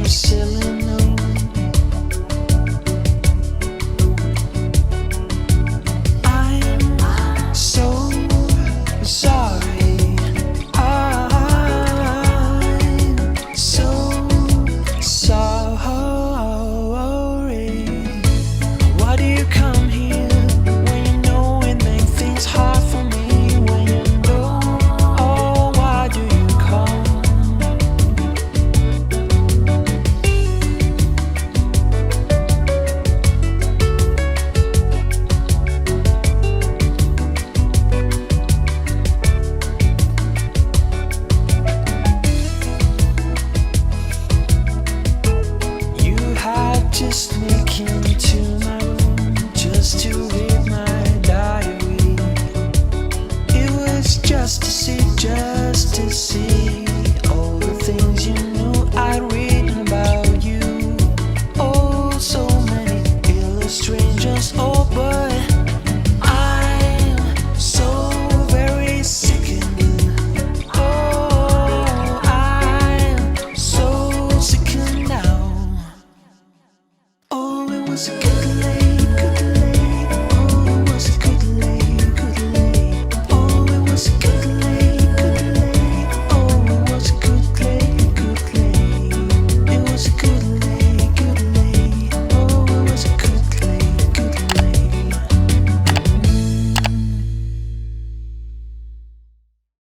silly note. I'm so sorry. I'm so sorry. Why do you come here when you know it makes things hard for me? When you know, oh, why do you come? You had to sneak into my room just to read my diary. It was just to see all the things you knew I'd written about you. Oh, so many illustrations. Oh, but I'm so very sickened. Oh, I'm so sickened now. Oh, it was a